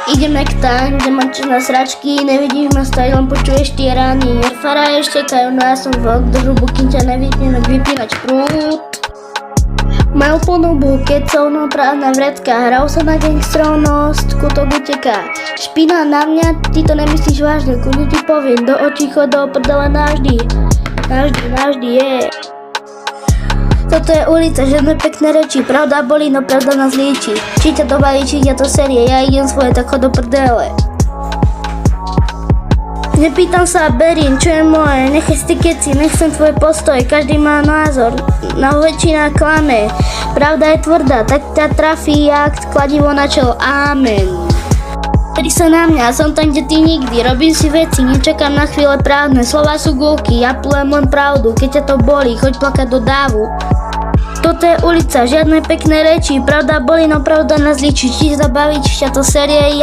Ideme k tam, kde máš na sračky, nevidíš ma stať, len počuješ tie rány. Faraje štekajú, no ja som vlk, do žubu, kým ťa nevypnem, vypínač prúd. Majú plnú kecov, no prázdna vrecka, hral sa na gangstrov, no skutok uteká. Špina na mňa, ty to nemyslíš vážne, kľudne ti poviem, do očí chod do prdele navždy. Navždy, je. Toto je ulica, žiadne pekné reči, pravda bolí, no pravda nás lieči. Či ťa to baví, či ťa to série, ja idem svoje, tak chod do prdele. Nepýtam sa, berím, čo je moje, nechaj si keci, nechcem tvoj postoj, každý má názor, no väčšina klame. Pravda je tvrdá, tak ťa trafí jak kladivo na čelo, amen. Vtedy sa na mňa, som tam, kde ty nikdy, robím si veci, nečakám na chvíle právne, slova sú gulky, ja plujem len pravdu, keď ťa to bolí, choď plakať do dávu. Toto je ulica, žiadne pekné reči, pravda bolí, no pravda nás líči, či sa baví, či ťa to série.